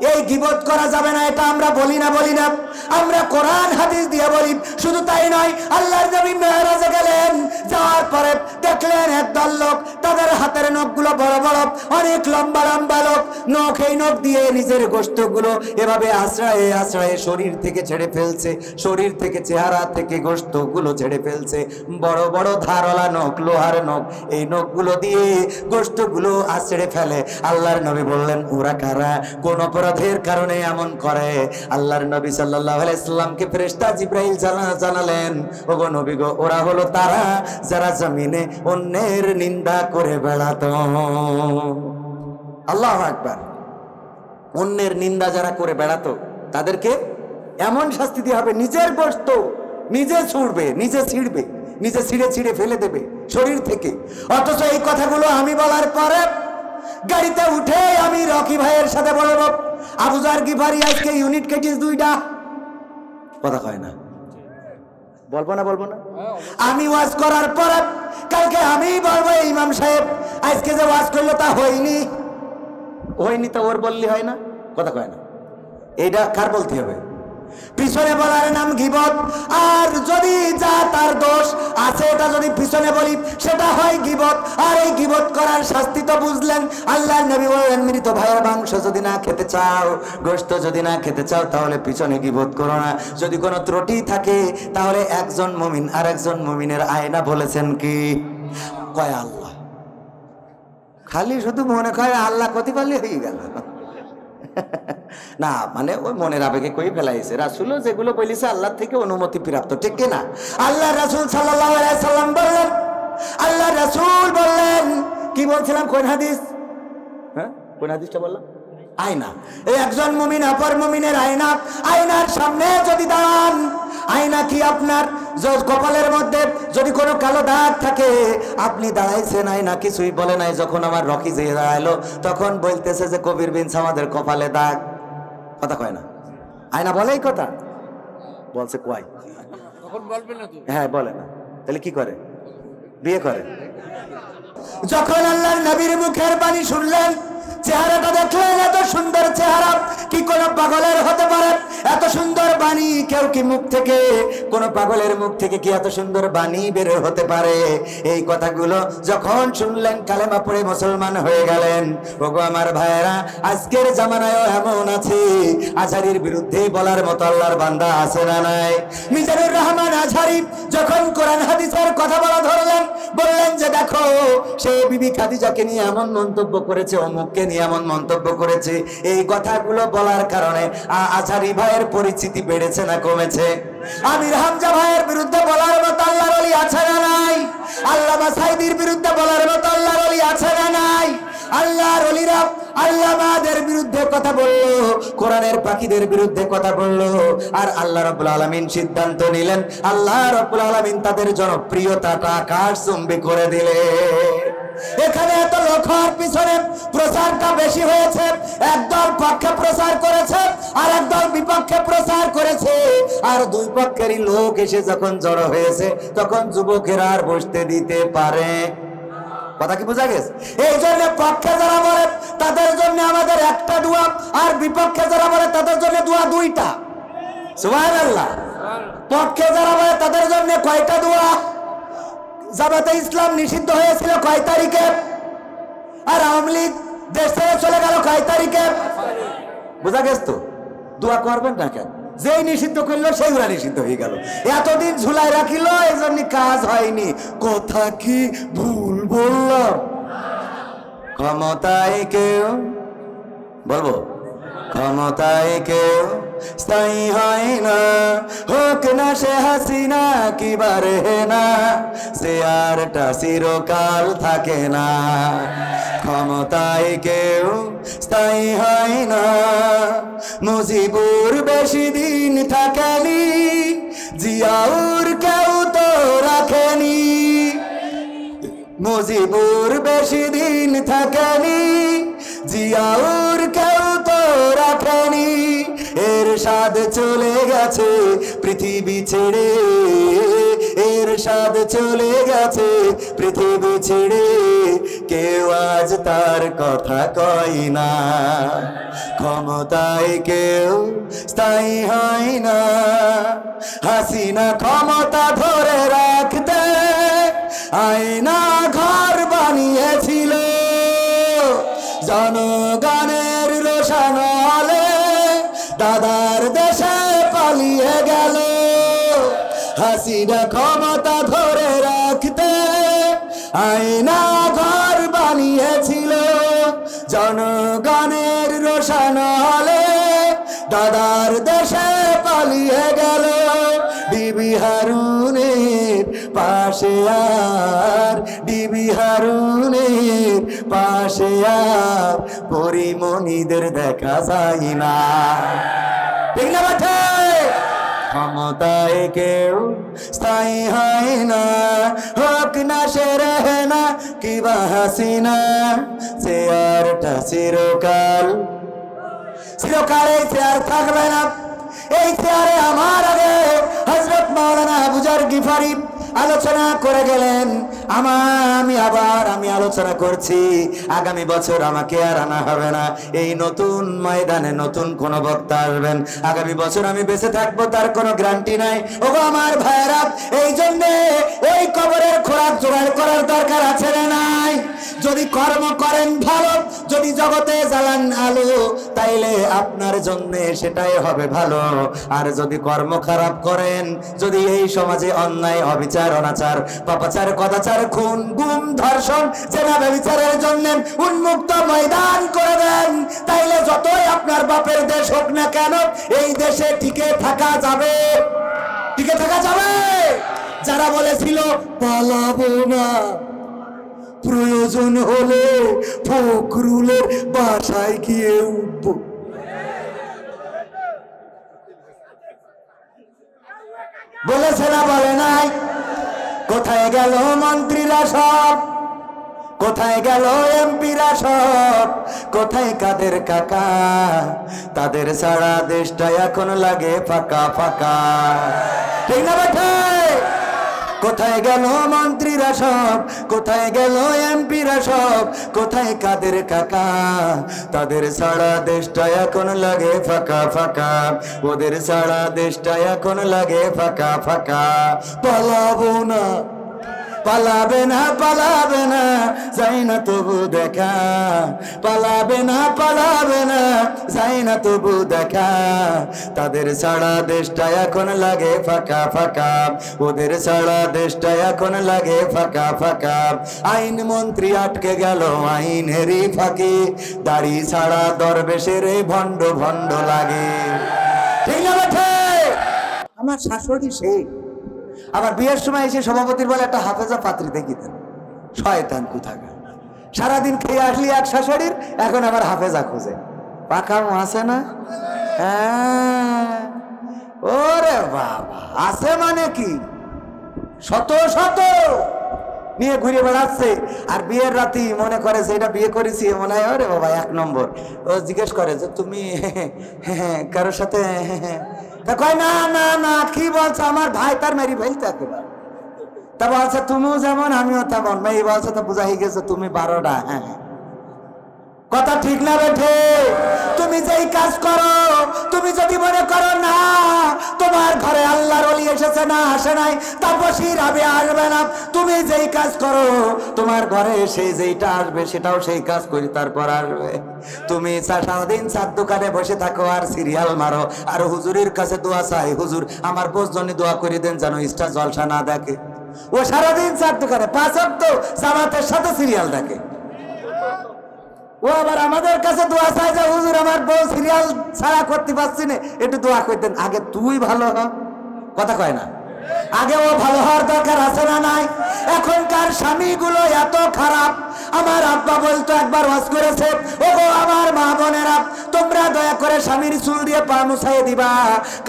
এই গীবত করা যাবে না, এটা আমরা বলি না আমরা কোরআন হাদিস দিয়ে বলি। শুধু তাই নয়, আল্লাহর নবী মেরাজে গেলেন, যাওয়ার পরে দেখলেন একদল লোক, তাদের হাতের নখগুলো বড় বড়, অনেক লম্বা লম্বা নখ, এই নখ দিয়ে নিজের গোশতগুলো এভাবে আশ্রয়ে আশ্রয়ে শরীর থেকে ছেড়ে ফেলছে, শরীর থেকে চেহারা থেকে গোশতগুলো ছেড়ে ফেলছে। বড় বড় ধারওয়ালা নখ, লোহার নখ, এই নখগুলো দিয়ে গোশতগুলো আশ্রয়ে ফেলে। আল্লাহর নবী বললেন, ওরা কারা, কোন অপরাধের কারণে এমন করে? আল্লাহর নবী সাল্লাল্লাহু আলাইহি সাল্লামকে ফেরেশতা জিবরাইল জানালেন, ওগো নবী গো, ওরা হলো তারা যারা জমিনে অন্যের নিন্দা করে বেড়াতো। আল্লাহু আকবার। অন্যের নিন্দা যারা করে বেড়াতো তাদেরকে এমন শাস্তি দেওয়া হবে, নিজের গোশত নিজে ছুঁড়বে, নিজে ছিঁড়বে, নিজে ছিঁড়ে ফেলে দেবে শরীর থেকে। অথচ এই কথাগুলো আমি বলার পরে গাড়িতে উঠে আমি রকি ভাইয়ের সাথে বলবো, আবু যার গিফারি আজকে ইউনিট কেটিস 2টা, কথা কয় না, বলবো না আমি ওয়াজ করার পরে কালকে আমি বলবো, ইমাম সাহেব আজকে যে ওয়াজ করলো তা হয়নি তা ওর বললি হয় না, কথা কয় না। এইটা কার বলতে হবে? পিছনে বলার নাম গীবত। আর যদি যা তার দোষ আছে এটা যদি পিছনে বলি সেটা হয় গীবত। আর এই গীবত করার শাস্তি তো বুঝলেন। আল্লাহর নবী বলেন, মৃত ভাইয়ের মাংস যদি না খেতে চাও, গোশত যদি না খেতে চাও, তাহলে পিছনে গীবত করো না। যদি কোনো ত্রুটি থাকে তাহলে একজন মুমিন আর একজন মুমিনের আয়না বলেছেন কি? কয় আল্লাহ। খালি শুধু মনে কয় আল্লাহ কতি পারলে হয়ে গেল না, মানে ওই মনের আবেগে কই ফেলাইছে। রাসূলও যেগুলো বলেছে আল্লাহ থেকে অনুমতি প্রাপ্ত, ঠিক কি না? আল্লাহ রাসূল সাল্লাল্লাহু আলাইহি সাল্লাম বললেন, আল্লাহ রাসূল বললেন, কি বলছিলাম, কোন হাদিস? কোন হাদিসটা বললাম? আয়না। এই একজন মুমিন অপর মুমিনের আয়না। আয়নার সামনে যদি দাঁড়ান, আয়না কি আপনার কপালের মধ্যে যদি কোনো কালো দাগ থাকে, আপনি দাঁড়াইছেন, আয়না কিছুই বলে নাই। যখন আমার রকি যে দাঁড়াইলো তখন বলতেছে যে কবির বিনস আমাদের কপালে দাগ, কথা কয় না। আয়না বলে এই কথা? বলছে কয়, হ্যাঁ বলে না। তাহলে কি করে? বিয়ে করে। যখন আল্লাহর নবীর মুখের বাণী শুনলেন, চেহারাটা দেখলেন, এত সুন্দর চেহারা কি কোন পাগলের হতে পারে? এত সুন্দর বাণী কেউ কি মুখ থেকে, কোন পাগলের মুখ থেকে কি এত সুন্দর বাণী বের হতে পারে? এই কথাগুলো যখন শুনলেন, কালেমা পড়ে মুসলমান হয়ে গেলেন। ওগো আমার ভাইয়েরা, আজকের জামানায়ও এমন আছে, আজহারীর বিরুদ্ধে বলার মতো আল্লাহর বান্দা আছে না নাই? মিজানুর রহমান আজহারী যখন কোরআন হাদিসের কথা বলা ধরলেন, বললেন যে দেখো, সে বিবি খাদিজাকে নিয়ে এমন মন্তব্য করেছে, অমুককে নিয়ে এমন মন্তব্য করেছে। এই কথাগুলো বলার কারণে আজহারী ভাইয়ের পরিচিতি বেড়েছে না কমেছে? আমির হামজা ভাইয়ের বিরুদ্ধে বলার মতো আল্লাহর ওলি আছে না নাই? আল্লামা সাঈদীর বিরুদ্ধে বলার মতো আল্লাহর ওলি আছে না নাই? আল্লাহর ওলিরা আল্লামাদের বিরুদ্ধে কথা বললো, কোরআনের পাখিদের বিরুদ্ধে কথা বললো, আর আল্লাহ রাব্বুল আলামিন সিদ্ধান্ত নিলেন, আল্লাহ রাব্বুল আলামিন তাদের জনপ্রিয়তাটা আকাশচুম্বী করে দিলেন। এখানে এত লোক হওয়ার পিছনে প্রচারটা বেশি হয়েছে। একদল পক্ষে প্রচার করেছে আর একদল বিপক্ষে প্রচার করেছে, আর দুই পক্ষেরই লোক এসে যখন জড়ো হয়েছে তখন যুবকেরা আর বসতে দিতে পারে? কথা কি বোঝা গেছে? এই জন্য পক্ষে যারা বলে তাদের জন্য আমাদের একটা দোয়া, আর বিপক্ষে যারা বলে তাদের জন্য দোয়া 2টা। সুবহানাল্লাহ। পক্ষে যারা বলে তাদের জন্য কয়টা দোয়া? জামাতে ইসলাম নিষিদ্ধ হয়েছিল কয় তারিখে? আর আওয়ামী লীগ দেশ ছেড়ে চলে গেল কয় তারিখে? বোঝা গেছে তো? দোয়া করবেন না কেন? যেই নিষিদ্ধ করলো সেইগুলা নিষিদ্ধ হয়ে গেল। এতদিন ঝুলাই রাখিল, এই জন্য কাজ হয়নি। কথা কি ভুল বললাম? ক্ষমতায় কেউ, বলবো, ক্ষমতায় কেউ স্থায়ী হয় না, হোক না সে হাসিনা কি বারে না, সে আরটা চিরকাল থাকে না। ক্ষমতায় কেউ স্থায়ী হয় না, মুজিবুর বেশি দিন থাকেনি, জিয়াউর কেউ তো রাখেনি। মুজিবুর বেশি দিন থাকেনি, জিয়াউর কেউ তো রাখেনি। এরশাদ চলে গেছে পৃথিবী ছেড়ে, এর এরশাদ চলে গেছে পৃথিবী ছেড়ে, কেউ আজ তার কথা কয় না। ক্ষমতায় কেউ স্থায়ী হয় না, হাসিনা ক্ষমতা ধরে রাখতে আয়না ঘর বানিয়েছিল, জনগণের রোশন আলো দাদার দেশে পালিয়ে গেল। হাসিনা ক্ষমতা ধরে রাখতে আয়না ঘর বানিয়েছিল, জনগণের রোশন আলো দাদার দেশে পালিয়ে গেল। বিবি হারুনের পাশে আর, বিবি হারুনের পাশে আর পরিমণিদের দেখা যায় না। ঠিক না বাঠে? ক্ষমতায় কেউ স্থায়ী হয় না, হোক না সে রহে না কিবা হাসিনা, চেয়ারটা চিরকাল, চিরকাল এই চেয়ার থাকবে না। এই চেয়ারে আমার আগে হযরত মাওলানা আবু যর গিফারি আলোচনা করে গেলেন। আমি আলোচনা করছি, আগামী বছর আমাকে আর আনা হবে না। এই নতুন ময়দানে নতুন কোন বক্তা আসবেন, আগামী বছর আমি বেঁচে থাকবো তার কোনো গ্যারান্টি নাই। ওগো আমার ভাইয়েরা, এই জন্য ওই কবরের খোরাক জোগাড় করার দরকার আছে না নাই? যদি কর্ম করেন ভালো, যদি জগতে জ্বালান আলো, তাইলে আপনার জন্য সেটাই হবে ভালো। আর যদি কর্ম খারাপ করেন, যদি এই সমাজে অন্যায় অবিচার অনাচার পাপাচার কদাচার খুন গুম ধর্ষণ জেনা ব্যভিচারের জন্য উন্মুক্ত ময়দান করে দেন, তাইলে যতই আপনার বাপের দেশ হোক না কেন এই দেশে টিকে থাকা যাবে, টিকে থাকা যাবে। যারা বলেছিল পালাবো না, প্রয়োজন হলে ফখরুলের বাসায় গিয়ে উঠবো, বলেছে না বলে নাই? কোথায় গেল মন্ত্রীরা সব, কোথায় গেল এমপিরা সব, কোথায় কাদের কাকা? তাদের সারা দেশটা এখন লাগে ফাঁকা ফাঁকা। ঠিক না বেঠে? কোথায় গেল মন্ত্রীরা সব, কোথায় গেল এমপিরা সব, কোথায় কাদের কাকা? তাদের সারা দেশটা এখন লাগে ফাঁকা ফাঁকা, ওদের সারা দেশটা এখন লাগে ফাঁকা ফাঁকা। পালাবো না, পালাবে না, পালাবে না, যাই না তবু দেখা, পালাবে না, পালাবে না, যাই না তবু দেখা। তাদের সারা দেশটা এখন লাগে ফাঁকা ফাঁকা, ওদের সারা দেশটা এখন লাগে ফাঁকা ফাঁকা। আইন মন্ত্রী আটকে গেল আইনেরই ফাঁকে, দাড়ি ছাড়া দরবেশের ভণ্ড ভণ্ড লাগে। ঠিক না বেঠে? আমার শাশুড়ি সেই আবার বিয়ের সময় এসে সভাপতির বলে একটা হাফেজা পাত্রী দেখিতেন, শয়তান কোথাকার। সারাদিন খেয়ে আসলি এক শাশুড়ির, এখন আবার হাফেজা খুঁজে। পাকাম আছে না? হ্যাঁ, ওরে বাবা, আছে মানে কি শত শত নিয়ে ঘুরে বেড়াচ্ছে। আর বিয়ের রাতি মনে করে যে এটা বিয়ে করেছি, মনে হয় ওরে বাবা এক নম্বর। ও জিজ্ঞেস করে যে তুমি কারোর সাথে, কয় না না না, কি বলছো? আমার ভাই তার মেরি ফেলতে একেবারে। তা বলছে তুমিও যেমন আমিও তেমন। মেয়ে বলছে তো বুঝা হয়ে গেছে তুমি 12টা। হ্যাঁ, কথা ঠিক না বেঠে? তুমি যেই কাজ করো, তুমি যদি মনে করো না তোমার ঘরে আল্লাহর ওলি এসেছে, না আসে নাই, তাপসীর হবে আসবে না, তুমি যেই কাজ করো তোমার ঘরে এসে যেইটা আসবে সেটাও সেই কাজ করি তারপর আসবে। তুমি সারাদিন চার দোকানে বসে থাকো আর সিরিয়াল মারো আর হুজুরের কাছে দোয়া চাই, হুজুর আমার বোঝ জন্য দোয়া করে দেন যেন স্টার জলসা না দেখে। ও সারাদিন চার দোকানে 5 ওয়াক্ত জামাতের সাথে সিরিয়াল দেখে। ও আবার আমাদের কাছে দোয়া চায় যে হুজুর আমার বউ সিরিয়াল ছাড়া করতে পারছি না, একটু দোয়া করে দেন। আগে তুই ভালো হ, কথা কয় না? আগে ও ভালো হওয়ার দরকার আছে না নাই? এখনকার স্বামীগুলো এত খারাপ, আমার আব্বা বলতো, একবার ওয়াজ করেছে, ওগো আমার মা বোনেরা, তোমরা দয়া করে স্বামীর চুল দিয়ে পা মুছাইয়ে দিবা,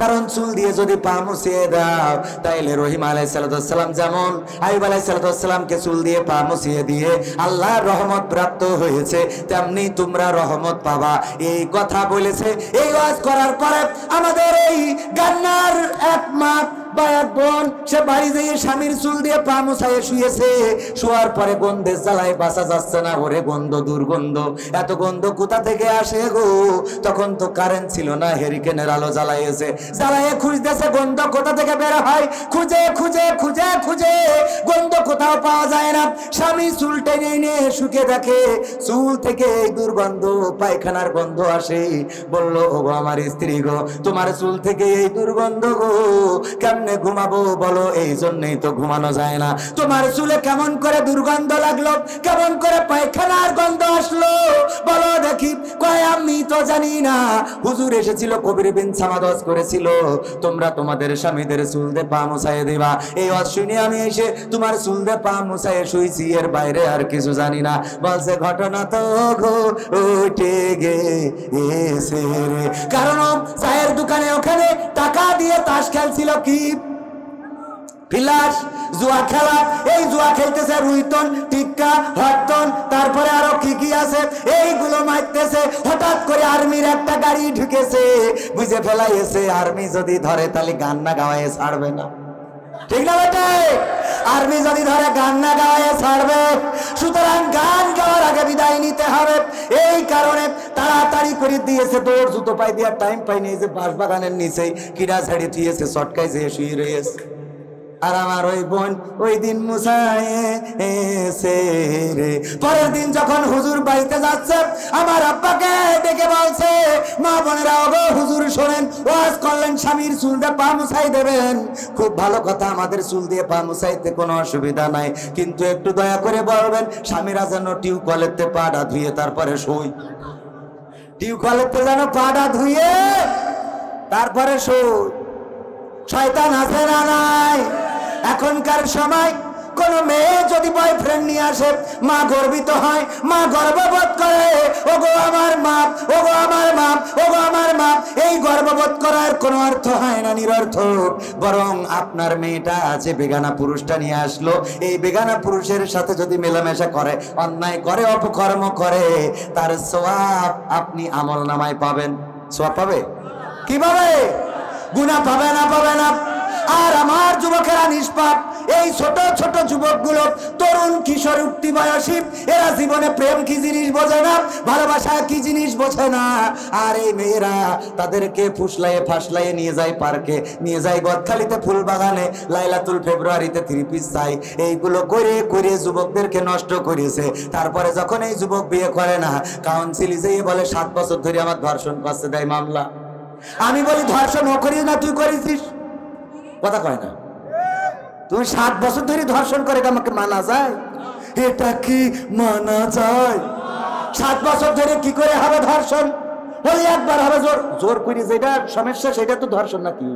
কারণ চুল দিয়ে যদি পা মুছিয়ে দাও তাইলে রহিম আলাইহিস সালাম যেমন আইয়ুব আলাইহিস সালামকে চুল দিয়ে পা মুছিয়ে দিয়ে আল্লাহর রহমত প্রাপ্ত হয়েছে, তেমনি তোমরা রহমত পাবা। এই কথা বলেছে। এই ওয়াজ করার পরে আমাদের এই গান্নার এক মা বা এক বোন, সে বাড়ি যেয়ে স্বামীর চুল দিয়ে পা মুছাইয়ে শুয়েছে। শোয়ার পরে গন্ধে জ্বালায় বাঁচা যাচ্ছে না। ওরে গন্ধ, দুর্গন্ধ, এত গন্ধ কোথা থেকে আসে গো? তখন তো কারেন্ট ছিল না, হেরিকেনের আলো জ্বালাইয়েছে, জ্বালাইয়ে খুঁজতেছে গন্ধ কোথা থেকে বের হয়। খুঁজে খুঁজে খুঁজে খুঁজে গন্ধ কোথাও পাওয়া যায় না। স্বামী চুল টেনে এনে শুকে দেখে চুল থেকে এই দুর্গন্ধ, পায়খানার গন্ধ আসে। বলল, ও গো আমার স্ত্রী গো, তোমার চুল থেকে এই দুর্গন্ধ গো, কেমনে ঘুমাবো বলো? এই জন্যই তো ঘুমানো যায় না। তোমার চুলে কেমন করে দুর্গন্ধ লাগলো, কেমন করে পায়খানার গন্ধ আসলো বলো দেখি। কয়, আমি তো জানি না, হুজুর এসেছিল, কবির বিন সামাদ ওয়াজ করেছিল, তোমরা তোমাদের স্বামীদের চুল দিয়ে পা মুছাইয়ে দিবা। এই ওয়াজ শুনে আমি এসে তোমার চুল দিয়ে পা মুছাইয়ে শুইছি, এর বাইরে আর কিছু জানি না। বলছে, ঘটনা তো ঘটে গেছে রে। কারণ চায়ের দোকানে ওখানে টাকা দিয়ে তাস খেলছিল, কি বিলাস, জুয়া খেলা। এই জুয়া খেলতেছে রুইতন, টিক্কা, হট্টন, তারপরে আরো কি কি আছে, এইগুলো মারতেছে। হঠাৎ করে আর্মির একটা গাড়ি ঢুকেছে, বুঝে ফেলাইছে আর্মি যদি ধরে তাহলে গান না গাওয়ায় ছাড়বে না। ঠিক না বেটে? আর্মি যদি ধরে গান না গাওয়ায় ছাড়বে, সুতরাং গান গাওয়ার আগে বিদায় নিতে হবে। এই কারণে তাড়াতাড়ি করে দিয়েছে, দৌড় জুতো পাই দেওয়ার টাইম পাইনি। যে বাঁশবাগানের নিচেই কিরা ছেড়ে দিয়েছে, চটকায় যেয়ে শুয়ে রয়েছে। আর আমার ওই বোন ওই দিন মুছাইছে রে। পরের দিন যখন হুজুর বাড়িতে যাচ্ছে, আমার আব্বাকে ডেকে বলছে, মা বোনেরা, ওগো হুজুর শোনেন, ওয়াজ করলেন স্বামীর চুল দিয়ে পা মুছাই দেবেন। খুব ভালো কথা, আমাদের চুল দিয়ে পা মুছাইতে কোনো অসুবিধা নাই, কিন্তু একটু দয়া করে বলবেন স্বামীরা যেন টিউবওয়েলেতে পাটা ধুয়ে তারপরে শুই। টিউবওয়েলেতে যেন পাটা ধুয়ে তারপরে শুই। শয়তান আছে না নাই? এখনকার সময় কোন মেয়ে যদি বয়ফ্রেন্ড নিয়ে আসে, মা গর্বিত হয়, মা গর্ববোধ করে, ওগো আমার মা, ওগো আমার মা, ওগো আমার মা। এই গর্ববোধ করার কোনো অর্থ হয় না, নিরর্থক। বরং আপনার মেয়েটা আছে, বেগানা পুরুষটা নিয়ে আসলো, এই বেগানা পুরুষের সাথে যদি মেলামেশা করে, অন্যায় করে, অপকর্ম করে, তার সওয়াব আপনি আমল নামায় পাবেন। সওয়াব পাবে? কিভাবে? গুনাহ পাবে না? পাবে না। আর আমার যুবকেরা নিষ্পাপ, এই ছোট ছোট যুবকগুলো, তরুণ কিশোর উঠতি বয়সী, এরা জীবনে প্রেম কি জিনিস বোঝে না, ভালোবাসা কি জিনিস বোঝে না। আর এই মেয়েরা তাদেরকে ফুসলাইয়ে ফাসলাইয়ে নিয়ে যায় পার্কে, নিয়ে যায় গদখালিতে ফুল বাগানে, লাইলাতুল ফেব্রুয়ারিতে 3 পিস চাই, এইগুলো করে করে যুবকদেরকে নষ্ট করেছে। তারপরে যখন এই যুবক বিয়ে করে না, কাউন্সিলে যেয়ে বলে 7 বছর ধরে আমার ধর্ষণ করছে, দেয় মামলা। আমি বলি, ধর্ষণ ও করিস না, তুই করেছিস? কথা কয় না। তুমি 7 বছর ধরে ধর্ষণ করে আমাকে মানা যায়? এটা কি মানা যায়? 7 বছর ধরে কি করে হবে ধর্ষণ? বলি একবার হবে, জোর জোর করে যেটা সমস্যা সেটা তো ধর্ষণ না। কি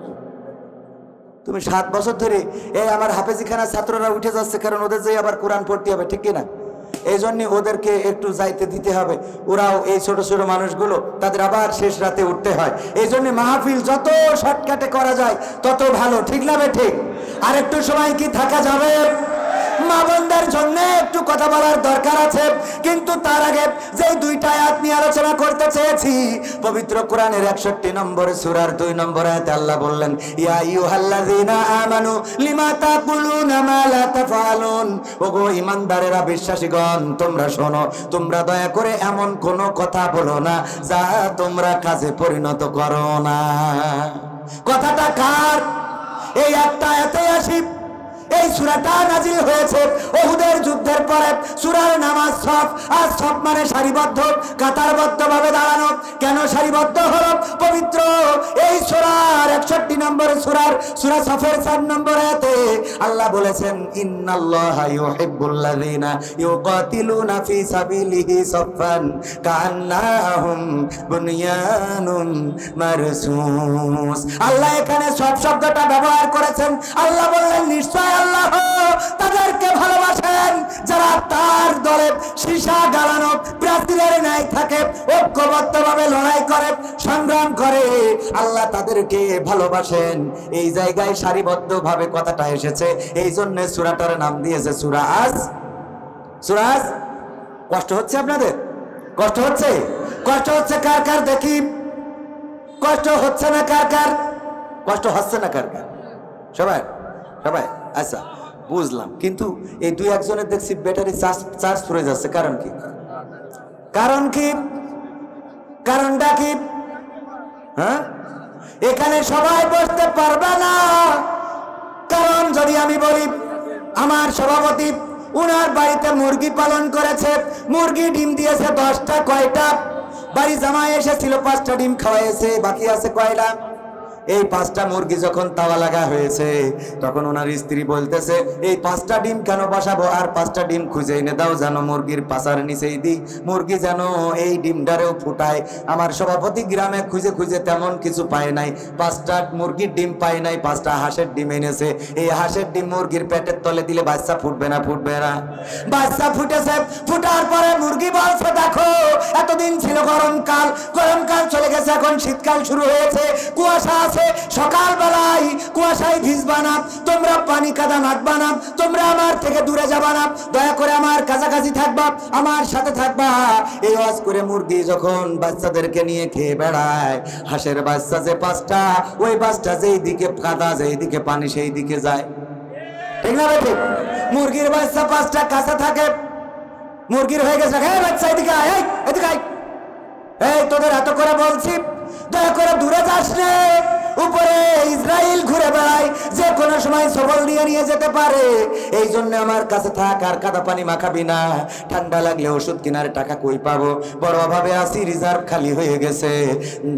তুমি 7 বছর ধরে, এই আমার হাফেজিখানার ছাত্ররা উঠে যাচ্ছে, কারণ ওদের যে আবার কোরআন পড়তে হবে, ঠিক কিনা? এই জন্য ওদেরকে একটু যাইতে দিতে হবে। ওরাও এই ছোট ছোট মানুষগুলো, তাদের আবার শেষ রাতে উঠতে হয়। এই জন্য মাহফিল যত শর্টকাটে করা যায় তত ভালো, ঠিক না বে? ঠিক। আর একটু সময় কি থাকা যাবে? মা বোনদের জন্য একটু কথা বলার দরকার আছে, কিন্তু তার আগে যে 2টা আয়াত নিয়ে আলোচনা করতে চেয়েছি, পবিত্র কোরআনের 61 নম্বর সূরার 2 নম্বর আয়াতে আল্লাহ বললেন, ইয়া আইয়ুহাল্লাযীনা আমানু লিমা তাকুলুনা মা লা তাফআলুন। ওগো ঈমানদারেরা, বিশ্বাসীগণ, তোমরা শোনো, তোমরা দয়া করে এমন কোন কথা বলো না যা তোমরা কাজে পরিণত করো না। কথাটা কার? এই একটা আয়াতে আসি। এই সূরাটা নাজিল হয়েছে উহুদের যুদ্ধের পরে। সূরার নাম আস-সাফ। আস-সাফ মানে সারিবদ্ধ, কাতারবদ্ধভাবে দাঁড়ানো। কেন সারিবদ্ধ হলো? পবিত্র এই সূরার 61 নম্বর সূরা সফের 4 নম্বর আয়াতে আল্লাহ বলেছেন ইন্নাল্লাহা ইউহিব্বুল্লাযিনা ইউকাতিলুনা ফি সাবিলিহি সাফফান কাআন্নাহুম বুনয়ানুম মারসুস। আল্লাহ এখানে সব শব্দটা ব্যবহার করেছেন। আল্লাহ বললেন নিশ্চয় আল্লাহ তাদেরকে ভালোবাসেন যারা তার দলে সীসা গালানো প্রাচীরের ন্যায় থাকে, ঐক্যবদ্ধভাবে লড়াই করে, সংগ্রাম করে। আল্লাহ তাদেরকে ভালোবাসেন। এই জায়গায় সারিবদ্ধভাবে কথাটা এসেছে, এই জন্য সূরাটার নাম দিয়েছে সূরা আজ। সূরা আজ। কষ্ট হচ্ছে আপনাদের? কষ্ট হচ্ছে? কষ্ট হচ্ছে কার কার দেখি? কষ্ট হচ্ছে না কার কার? কষ্ট হচ্ছে না কার কার? সবাই সবাই আচ্ছা বুঝলাম, কিন্তু এই দুই একজনের দেখছি ব্যাটারি চার্জ পড়ে যাচ্ছে। কারণ কি? কারণ কি? কারণটা কি? হ্যাঁ, এখানে সবাই বসতে পারবে না। কারণ যদি আমি বলি আমার সভাপতি উনার বাড়িতে মুরগি পালন করেছে, মুরগি ডিম দিয়েছে 10টা, কয়টা? বাড়ি জামাই এসেছিল 5টা ডিম খাওয়াইছে, বাকি আছে কয়টা? এই 5টা মুরগি যখন তাওয়া লাগা হয়েছে তখন ওনার স্ত্রী বলতেছে এই 5টা ডিম কেন বসাবো, আর 5টা ডিম খুঁজে এনে দাও যেন মুরগির পাছার নিচেই দিই, মুরগি যেন এই ডিমটারেও ফুটায়। আমার সভাপতি গ্রামে খুঁজে খুঁজে তেমন কিছু পায় নাই, 5টা মুরগির ডিম পায় নাই, 5টা হাঁসের ডিম এনেছে। এই হাঁসের ডিম মুরগির পেটের তলে দিলে বাচ্চা ফুটবে না? ফুটবে না? বাচ্চা ফুটেছে। ফুটার পরে মুরগি বলছে দেখো এতদিন ছিল গরমকাল, গরমকাল চলে গেছে, এখন শীতকাল শুরু হয়েছে, কুয়াশা আছে, সকাল বেলায় কুয়াশায় ভিজবা না, তোমরা পানি কাদা মাখবা না, তোমরা আমার থেকে দূরে যাবা না, দয়া করে আমার কাছাকাছি থাকবা, আমার সাথে থাকবা। এই ওয়াজ করে মুরগি যখন বাচ্চাদেরকে নিয়ে খেয়ে বেড়ায়, হাঁসের বাচ্চা যে 5টা, ওই 5টা যেই দিকে কাদা যেই দিকে পানি সেই দিকে যায়, ঠিক না ভাই? ঠিক। মুরগির বাচ্চা 5টা কাছে থাকে, মুরগির হয়ে গেছে এই বাচ্চা এদিকে আয়, এদিকে আয়, এই তোদের এত করে বলছি দয়া করে দূরে যাস রে, উপরে ইসরাইল ঘুরে বেড়ায়, যে কোনো সময় সবল নিয়ে যেতে পারে, এই জন্য আমার কাছে থাক, আর কাদা পানি মাখাবি না। ঠান্ডা লাগলে ওষুধ কেনার টাকা কই পাবো, বড় অভাবে আছি, রিজার্ভ খালি হয়ে গেছে,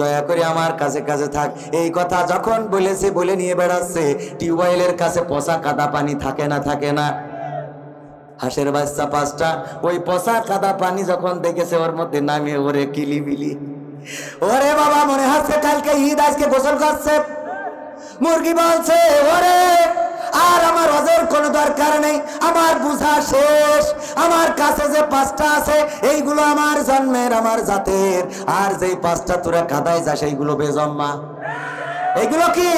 দয়া করে আমার কাছে কাছে থাক। এই কথা যখন বলেছে, বলে নিয়ে বেড়াচ্ছে, টিউবওয়েলের কাছে পচা কাদা পানি থাকে না? থাকে না? হাঁসের বাচ্চা 5টা ওই পচা কাদা পানি যখন দেখেছে ওর মধ্যে নামিয়ে ওরে কিলিবিলি, ওরে বাবা মনে হচ্ছে কালকে ঈদ, আজকে গোসল করছে। মুরগি বলছে ওরে আর আমার হজের কোনো দরকার নেই, আমার বুঝা শেষ, আমার কাছে যে 5টা আছে এইগুলো আমার জন্মের, আমার জাতের, আর যেই 5টা তোরা কাদায় যাস এইগুলো বেজম্মা। এইগুলো কি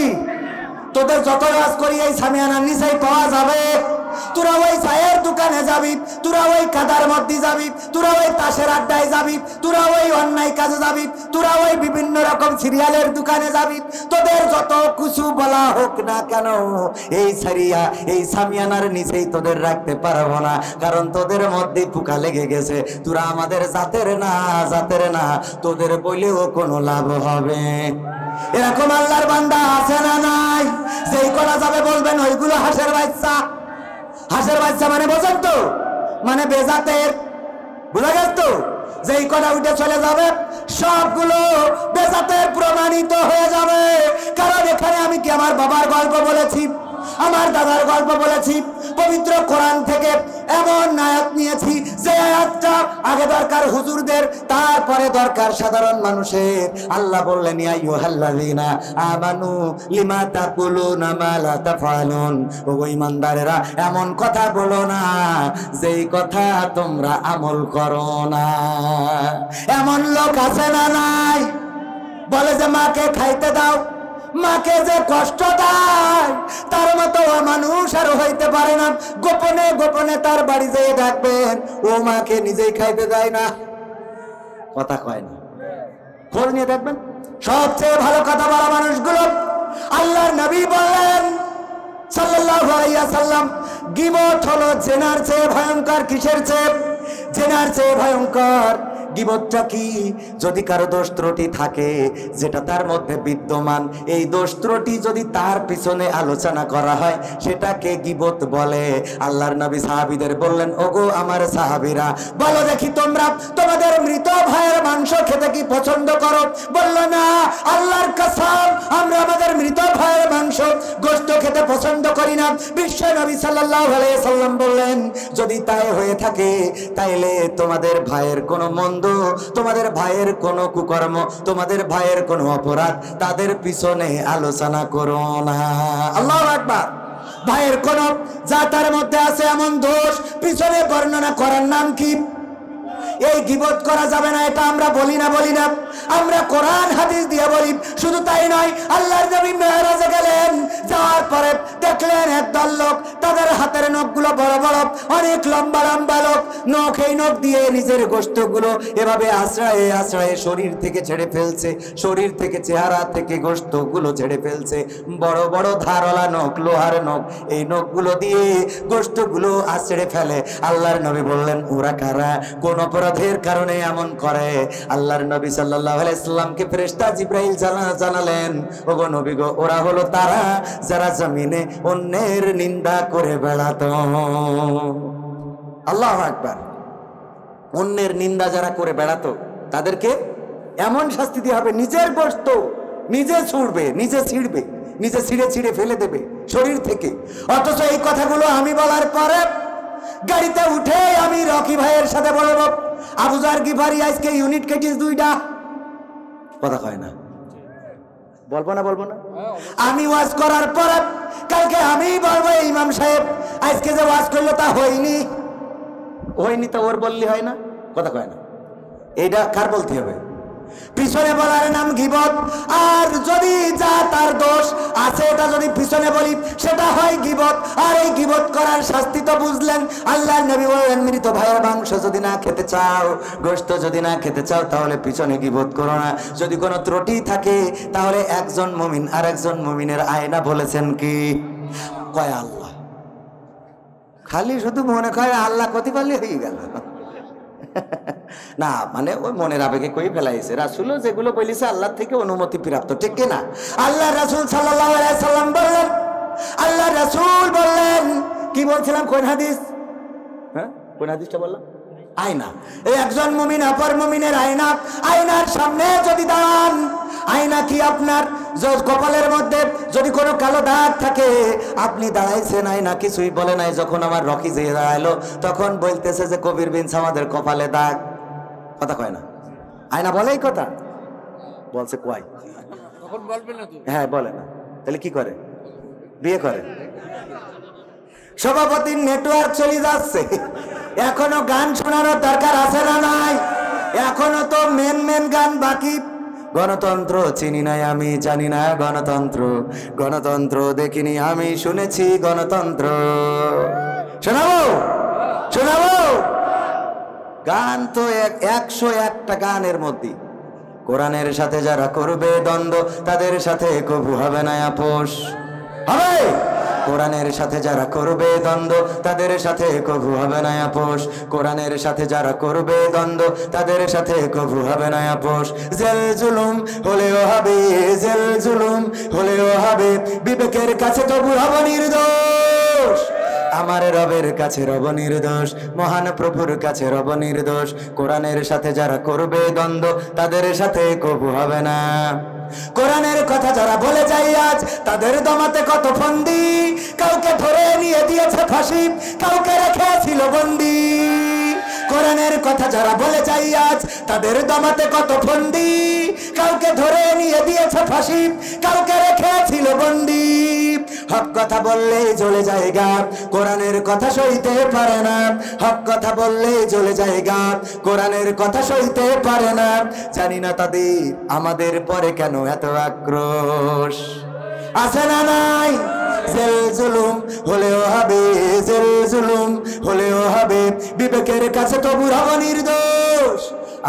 তোদের যত কাজ করি এই সামিয়ানার নিচেই পাওয়া যাবে। তোরা ওই চায়ের দোকানে যাবি, তোরা ওই কাদার মধ্যে যাবি, তোরা ওই তাসের আড্ডায় যাবি, তোরা ওই অন্যায় কাজে যাবি, তোরা ওই বিভিন্ন রকম সিরিয়ালের দোকানে যাবি। তোদের যত কিছু বলা হোক না কেন এই সারিয়া এই সামিয়ানার নিচেই তোদের রাখতে পারবো না, কারণ তোদের মধ্যে পোকা লেগে গেছে। তোরা আমাদের জাতের না, জাতের না, তোদের বলেও কোনো লাভ হবে। এরকম আল্লাহর বান্দা আছে না নাই? যেই করা যাবে বলবেন ওইগুলো হাঁসের বাচ্চা। হাঁসের বাচ্চা মানে বোঝেন তো, মানে বেজাতের, বুঝা গেছে তো? যেই কটা উঠে চলে যাবে সবগুলো বেজাতের প্রমাণিত হয়ে যাবে। কারণ এখানে আমি কি আমার বাবার গল্প বলেছি, আমার দাদার গল্প বলেছি, পবিত্র কোরআন থেকে এমন আয়াত নিয়েছি যে আয়াতটা আগে দরকার হুজুরদের, তারপরে দরকার সাধারণ মানুষের। আল্লাহ বললেন ইয়া আইয়ুহাল্লাযীনা আমানু লিমা তাকুলুনা মা লা তাফআলুন, ও ঈমানদারেরা এমন কথা বলো না যেই কথা তোমরা আমল করো না। এমন লোক আছে না নাই? বলে যে মাকে খাইতে দাও, মাকে যে কষ্ট দেয় তার মতো মানুষ আর হইতে পারে না। গোপনে গোপনে তার বাড়ি যেয়ে ডাকবেন, ও মাকে নিজেই খাইতে দেয় না, কথা কয় না। খোঁজ নিয়ে দেখবেন সবচেয়ে ভালো কথা বলা মানুষগুলো। আল্লাহর নবী বললেন সাল্লাল্লাহু আলাইহি ওয়াসাল্লাম, গীবত হলো জেনার চেয়ে ভয়ঙ্কর। কিসের চেয়ে? জেনার চেয়ে ভয়ঙ্কর। গীবতটা কি? যদি কারো দোষ ত্রুটি থাকে যেটা তার মধ্যে বিদ্যমান, এই দোষ ত্রুটি যদি তার পিছনে আলোচনা করা হয় সেটাকে গীবত বলে। আল্লাহর নবী সাহাবীদের বললেন, ওগো আমার সাহাবীরা, বলো দেখি তোমরা তোমাদের মৃত ভাইয়ের মাংস খেতে কি পছন্দ করো? বলল না, আল্লাহর কসম আমরা আমাদের মৃত ভাইয়ের মাংস গোশত খেতে পছন্দ করি না। বিশ্ব নবী সাল্লাল্লাহু আলাইহি সাল্লাম বললেন, যদি তাই হয়ে থাকে তাইলে তোমাদের ভাইয়ের কোনো মন্দ, তোমাদের ভাইয়ের কোনো কুকর্ম, তোমাদের ভাইয়ের কোনো অপরাধ তাদের পিছনে আলোচনা করো না। আল্লাহু আকবার। ভাইয়ের কোন যা তার মধ্যে আছে এমন দোষ পিছনে বর্ণনা করার নাম কি? এই গীবত করা যাবে না, এটা আমরা বলি না। আমরা কোরআন হাদিস দিয়ে বলি। শুধু তাই নয়, আল্লাহর নবী মেরাজে গেলেন, যাওয়ার পরে দেখলেন একদল লোক, তাদের হাতের নখগুলো বড় বড়, অনেক লম্বা লম্বা নখ, এই নখ দিয়ে নিজের গোশতগুলো এভাবে আশ্রয়ে আশ্রয়ে শরীর থেকে ছেড়ে ফেলছে, শরীর থেকে চেহারা থেকে গোশতগুলো ছেড়ে ফেলছে। বড় বড় ধারওয়ালা নখ, লোহার নখ, এই নখগুলো দিয়ে গোশতগুলো আশ্রয়ে ফেলে। আল্লাহর নবী বললেন, ওরা কারা? কোন অপরাধের কারণে এমন করে? আল্লাহর নবী সাল্লাল্লাহু আলাইহি সাল্লামকে ফেরেশতা জিবরাইল জানালেন, ওগো নবী গো, ওরা হলো তারা যারা জমিনে অন্যের নিন্দা করে বেড়াতো। আল্লাহু আকবার। অন্যের নিন্দা যারা করে বেড়াতো তাদেরকে এমন শাস্তি দেওয়া হবে, নিজের গোশত নিজে ছুঁড়বে, নিজে ছিঁড়বে, নিজে ছিঁড়ে ফেলে দেবে শরীর থেকে। অথচ এই কথাগুলো আমি বলার পরে গাড়িতে উঠে আমি রকি ভাইয়ের সাথে বলবো, আবু যার গিফারি আজকে ইউনিট কেটিস 2টা। কথা কয় না, বলবো না। আমি ওয়াজ করার পরে কালকে আমি বলবো, ইমাম সাহেব আজকে যে ওয়াজ করলো তা হয়নি তা ওর বললি হয় না। কথা কয় না। এইটা কার বলতে হবে? পিছনে বলার নাম গীবত। আর যদি যা তার দোষ আছে এটা যদি পিছনে বলি সেটা হয় গীবত। আর এই গীবত করার শাস্তি তো বুঝলেন। আল্লাহর নবী বলেন, মৃত ভাইয়ের মাংস যদি না খেতে চাও, গোশত যদি না খেতে চাও, তাহলে পিছনে গীবত করো না। যদি কোনো ত্রুটি থাকে তাহলে একজন মুমিন আর একজন মুমিনের আয়না বলেছেন কি? কয় আল্লাহ। খালি শুধু মনে কয় আল্লাহ কতি পারলে হয়ে গেল না, মানে ওই মনের আবেগে কই ফেলাইছে। রাসূলও যেগুলো বলেছে আল্লাহ থেকে অনুমতি প্রাপ্ত, ঠিক কি না? আল্লাহ রাসূল সাল্লাল্লাহু আলাইহি সাল্লাম বললেন, আল্লাহ রাসূল বললেন, কি বলছিলাম? কোন হাদিস? কোন হাদিসটা বললাম? আয়না। এই একজন মুমিন অপর মুমিনের আয়না। আয়নার সামনে যদি দাঁড়ান, আয়না কি আপনার কপালের মধ্যে যদি কোনো কালো দাগ থাকে, আপনি দাঁড়াইছেন, আয়না কিছুই বলে নাই। যখন আমার রকি যে দাঁড়াইলো তখন বলতেছে যে কবির বিনস আমাদের কপালে দাগ। কথা কয় না। আয়না বলে এই কথা? বলছে কয়? হ্যাঁ বলে না। তাহলে কি করে? বিয়ে করে। সভাপতির নেটওয়ার্ক চলে যাচ্ছে। এখনো গান শোনানোর দরকার আছে না নাই? এখনো তো মেন গান বাকি। গণতন্ত্র চিনি নাই আমি, জানি না গণতন্ত্র, গণতন্ত্র দেখিনি আমি, শুনেছি গণতন্ত্র। শোনাবো গান তো 101টা গানের মধ্যে। কোরআনের সাথে যারা করবে দ্বন্দ্ব তাদের সাথে কবু হবে না আপোষ। হবে? কোরআনের সাথে যারা করবে দ্বন্দ্ব তাদের সাথে কবু হবে না আপোষ। কোরআনের সাথে যারা করবে দ্বন্দ্ব তাদের সাথে কবু হবে না আপোষ। জেল জুলুম হলেও হবে, জেল জুলুম হলেও হবে, বিবেকের কাছে তবু হব নির্দোষ। আমার রবের কাছে রব নির্দোষ, মহান প্রভুর কাছে রব নির্দোষ। কোরআনের সাথে যারা করবে দ্বন্দ্ব তাদের সাথে কবু হবে না। কোরআনের কথা যারা বলে যায় আজ তাদের দমাতে কত ফন্দি, কাউকে ধরে নিয়ে দিয়েছে ফাঁসি, কাউকে রেখেছিল বন্দি। কোরআনের কথা যারা বলে যায় আজ তাদের দমাতে কত ফন্দি, কাউকে ধরে নিয়ে দিয়েছে ফাঁসি, কাউকে রেখেছিল বন্দি। হক কথা বললেই জ্বলে যায় গা, কোরআনের কথা সইতে পারে না। হক কথা বললেই জ্বলে যায় গা, কোরআনের কথা সইতে পারে না। জানি না তাদের আমাদের পরে কেন এত আক্রোশ। আছে না নাই? জেল জুলুম হলেও হবে, জেল জুলুম হলেও হবে, বিবেকের কাছে তবু হব নির্দোষ।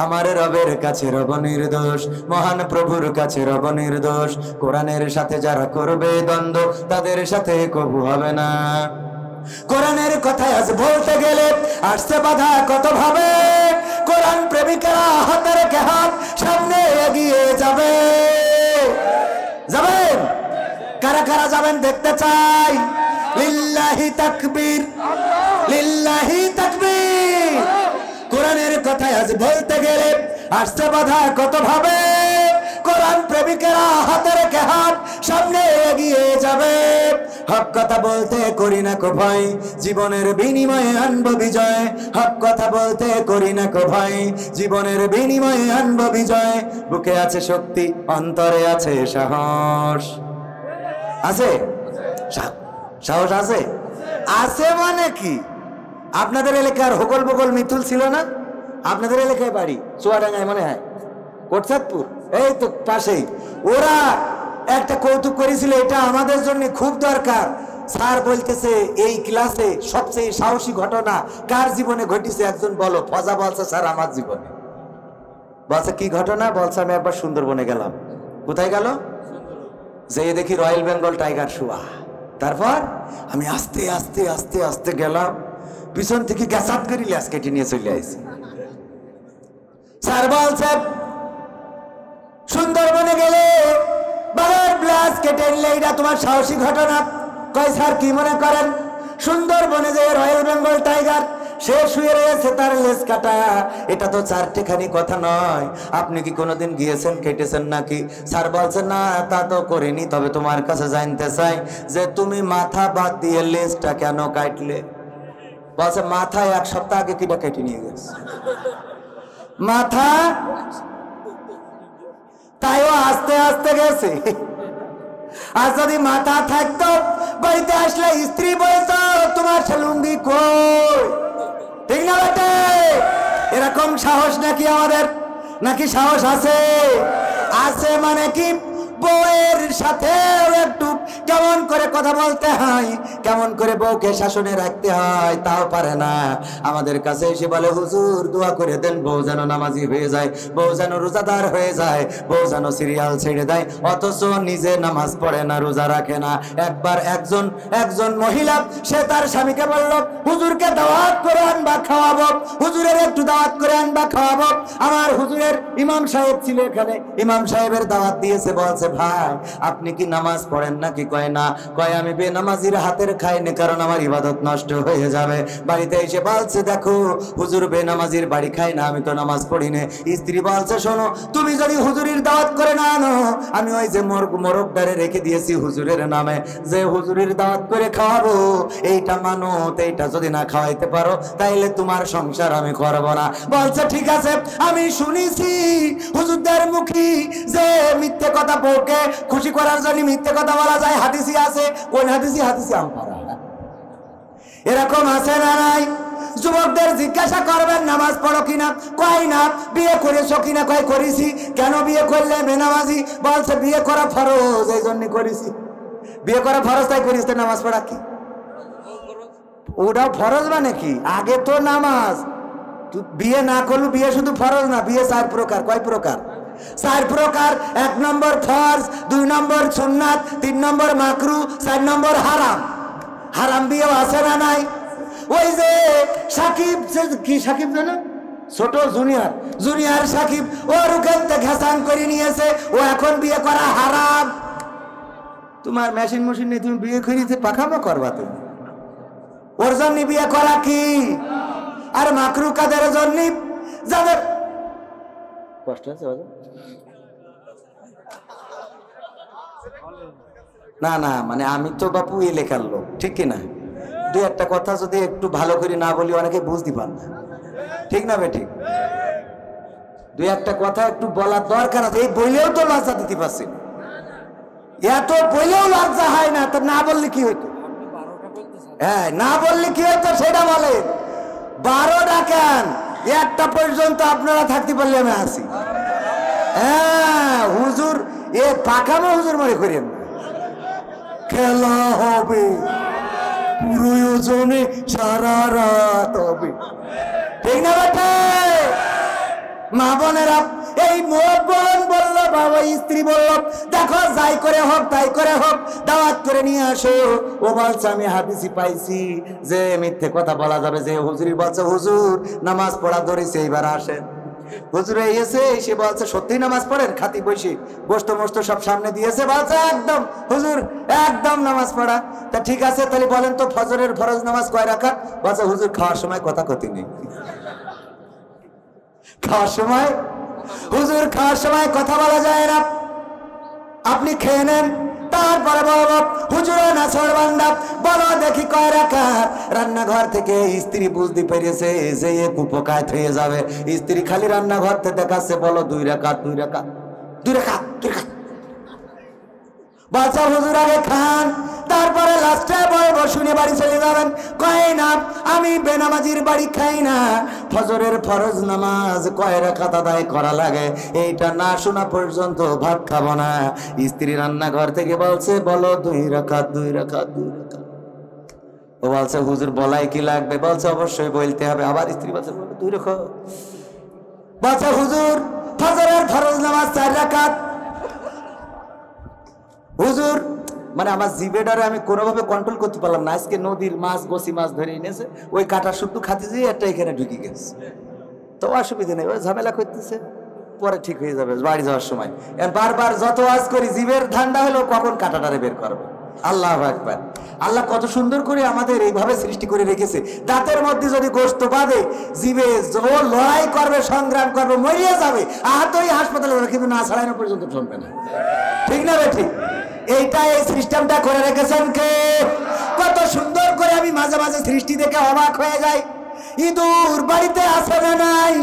আমার রবের কাছে রব নির্দোষ, মহান প্রভুর কাছে রব নির্দোষ। কোরআনের সাথে যারা করবে দ্বন্দ্ব তাদের সাথে কবু হবে না। কোরআনের কথা আজ বলতে গেলে আসছে বাধা কত ভাবে, কোরআন প্রেমিকেরা হাতে রেখে হাত সামনে এগিয়ে যাবে। যাবেন? কারা কারা যাবেন দেখতে চাই। লিল্লাহি তাকবীর, লিল্লাহি তাকবীর। কোরআনের কথা আজ বলতে গেলে আসছে বাধা কত ভাবে। কোরআন প্রেমিকেরা হাতে রেখে হাত সামনে এগিয়ে যাবে। হক কথা বলতে করি না কো ভয়, জীবনের বিনিময়ে আনবো বিজয়। হক কথা বলতে করি না কো ভয়, জীবনের বিনিময়ে আনবো বিজয়। বুকে আছে শক্তি, অন্তরে আছে সাহস। আছে সাহস আছে? আছে মানে কি? আপনাদের এলাকার হোগল বগল মিথুল ছিল না? আপনাদের এলাকায় বাড়ি চুয়াডাঙ্গায় মনে হয়, কোটচাঁদপুর, এই তো পাশেই। ওরা একটা কৌতুক করেছিল, এটা আমাদের জন্য খুব দরকার। স্যার বলতেছে এই ক্লাসে সবচেয়ে সাহসী ঘটনা কার জীবনে ঘটেছে একজন বলো। ফজা বলছে স্যার আমার জীবনে। বলছে কি ঘটনা? বলছে আমি একবার সুন্দরবনে গেলাম। কোথায় গেল? যে দেখি রয়্যাল বেঙ্গল টাইগার শোয়া। তারপর আমি আস্তে আস্তে আস্তে আস্তে গেলাম, পিছন থেকে গ্যাসাত করে ল্যাস কেটে নিয়ে চলে আসছি। স্যার বলছে সুন্দরবনে গেলে বাবার ব্লাস কেটে নিলে এটা তোমার সাহসী ঘটনা। কয় স্যার কি মনে করেন? সুন্দরবনে যে রয়্যাল বেঙ্গল টাইগার সে শুয়ে রয়েছে, তার লেজ কাটা, এটা তো চারটেখানি কথা নয়। আপনি কি কোনোদিন গিয়েছেন, কেটেছেন নাকি? স্যার বলছে না তা তো করিনি, তবে তোমার কাছে জানতে চাই যে তুমি মাথা বাদ দিয়ে লেজটা কেন কাটলে? বলছে মাথা এক সপ্তাহ আগে কিটা কেটে নিয়ে গেছে। মাথা তাইও আস্তে আস্তে গেছে। আর যদি মাথা থাকতো বাড়িতে আসলে স্ত্রী বলতো তোমার লুঙ্গি কই? ঠিক না বেটে? এরকম সাহস নাকি আমাদের? নাকি সাহস আছে? আছে মানে কি? বউয়ের সাথে একটু কেমন করে কথা বলতে হয়, কেমন করে বউকে শাসনে রাখতে হয় তাও পারে না। আমাদের কাছে এসে বলে হুজুর দোয়া করে দেন বউ যেন নামাজি হয়ে যায়, বউ যেন রোজাদার হয়ে যায়, বউ যেন সিরিয়াল ছেড়ে দেয়, অথচ নিজে নামাজ পড়ে না, রোজা রাখে না। একবার একজন মহিলা সে তার স্বামীকে বলল হুজুরকে দাওয়াত করে আনবা খাওয়াবো, হুজুরের একটু দাওয়াত করে আনবা খাওয়াবো। আমার হুজুরের ইমাম সাহেব ছিল এখানে, ইমাম সাহেবের দাওয়াত দিয়েছে। বলছে ভাই আপনি কি নামাজ পড়েন নাকি? কয় না। কয় আমি বেনামাজির হাতের খাইনি, কারণ আমার ইবাদত নষ্ট হয়ে যাবে। বাড়িতে এসে বলছে দেখো হুজুর বেনামাজির বাড়ি খাই না, আমি তো নামাজ পড়ি না। স্ত্রী বলছে শোনো তুমি যদি হুজুরের দাওয়াত করে না আনো, আমি ওই যে মোরগদারে রেখে দিয়েছি হুজুরের নামে, যে হুজুরের দাওয়াত করে খাওয়াবো, এইটা মানো, এইটা যদি না খাওয়াইতে পারো তাইলে তোমার সংসার আমি করব না। বলছে ঠিক আছে, আমি শুনেছি হুজুরদের মুখী যে মিথ্যে কথা বউকে খুশি করার জন্য মিথ্যে কথা বলা যায়, হাদিসি আছে। কোন হাদিসি? হাদিসি আমপারা। এরকম আছে না নাই? যুবকদের জিজ্ঞাসা করবেন নামাজ পড়ো কিনা? কয় না। বিয়ে করেছো কিনা? কয় করেছি। কেন বিয়ে করলে বেনামাজি? বলছে বিয়ে করা ফরজ, এই জন্য করেছি। বিয়ে করা ফরজ তাই করিস, নামাজ পড়া কি ওটাও ফরজ? মানে কি আগে তো নামাজ, বিয়ে না করলু বিয়ে শুধু ফরজ না, বিয়ে 4 প্রকার। কয় প্রকার? 4 প্রকার। 1 নম্বর ফরজ, 2 নম্বর সুন্নাত, 3 নম্বর মাকরু, 4 নম্বর হারাম। হারাম বিয়েও আছে না নাই? ওই যে সাকিব, কি সাকিব জানো, ছোট জুনিয়র সাকিব, ওর ওখানে ঘেসান করে নিয়েছে, ও এখন বিয়ে করা হারাম। তোমার মেশিন নেই, তুমি বিয়ে করিতে পাখামো করবা? তুমি ওর জন্য বিয়ে করা কি? আর মাকরু কাদের জন্য? যাদের কষ্ট আছে না না, মানে আমি তো বাপু এলাকার লোক, ঠিক কিনা? 2-1টা কথা যদি একটু ভালো করে না বলি অনেকে বুঝতে পার না, ঠিক না বেঠিক? 2-1টা কথা একটু বলার দরকার আছে। এই বইলেও তো লজ্জা দিতে পারছি, এত বইলেও লজ্জা হয় না, তো না বললে কি হইতো? হ্যাঁ, না বললে কি হইতো সেটা বলে। 12টা কেন 1টা পর্যন্ত আপনারা থাকতে পারলে আমি আসি। হ্যাঁ হুজুর, এ পাকামো হুজুর মনে করেন না, খেলা হবে প্রয়োজনে সারা রাত হবে, ঠিক না বেটা? মা বোনেরা এই বোন বলল, বাবা স্ত্রী বলল, দেখো যাই করে হোক তাই করে হোক দাওয়াত করে নিয়ে আসো। ও বলছে আমি হাদিসই পাইছি যে মিথ্যে কথা বলা যাবে। যে হুজুরি বলছে হুজুর নামাজ পড়া ধরেছে, এইবার আসেন। হুজুরে এসে বলছে সত্যি নামাজ পড়েন? খাতি বসে গোস্ত মোস্ত সব সামনে দিয়েছে, বলছে একদম হুজুর একদম নামাজ পড়া। তা ঠিক আছে তাহলে বলেন তো ফজরের ফরজ নামাজ কয় রাকাত? বলছে হুজুর খাওয়ার সময় কথা কথি নেই। খাওয়ার সময় হুজুর খাওয়ার সময় কথা বলা যায় না, আপনি খেয়ে নেন তারপরে বলবো হুজুর নাছরবান্দা বলো দেখি কয় রাকাত। রান্নাঘর থেকে স্ত্রী বুঝতে পেরেছে যে এ কুপকায় হয়ে যাবে। স্ত্রী খালি রান্নাঘর থেকে দেখাচ্ছে, বলো 2 রাকাত 2 রাকাত 2 রাকাত 2 রাকাত। বাচ্চা হুজুর আগে খান তারপরে লাস্টে বলবো শুনে বাড়ি চলে যাবেন। কয় না আমি বেনামাজির বাড়ি খাই না, ফজরের ফরজ নামাজ কয় রাকাত আদায় করা লাগে এইটা না শোনা পর্যন্ত ভাত খাবো না। স্ত্রী রান্নাঘর থেকে বলছে বলো 2 রাকাত 2 রাকাত 2 রাকাত। ও বলছে হুজুর বলাই কি লাগবে? বলছে অবশ্যই বলতে হবে। আবার স্ত্রী বলছে 2 রাকাত। বলছে হুজুর ফজরের ফরজ নামাজ 4 রাকাত। হুজুর মানে আমার জিবেডারে আমি কোনোভাবে কন্ট্রোল করতে পারলাম না। আজকে নদীর মাছ গোসি মাছ ধরে এনেছে, ওই কাটা শুদ্ধ খাতে যেয়ে একটা এখানে ঢুকে গেছে। তো অসুবিধা নেই, ওই ঝামেলা করতেছে, পরে ঠিক হয়ে যাবে বাড়ি যাওয়ার সময়। বারবার যত আজ করি জিবের ঠান্ডা হলো কখন কাটাটারে বের করবে। আল্লাহু আকবার। আল্লাহ কত সুন্দর করে আমাদের এইভাবে সৃষ্টি করে রেখেছে। দাঁতের মধ্যে যদি গোশত বাঁধে জিবে লড়াই করবে, সংগ্রাম করবে, মরিয়ে যাবে, আহতই হাসপাতালে যাবে, কিন্তু না ছাড়ানো পর্যন্ত থামবে না। ঠিক না ঠিক? এইটা এই সিস্টেমটা করে রেখেছেন কে? কত সুন্দর করে আমি মাঝে মাঝে সৃষ্টি দেখে অবাক হয়ে যাই। ইঁদুর বাড়িতে আসে না নাই?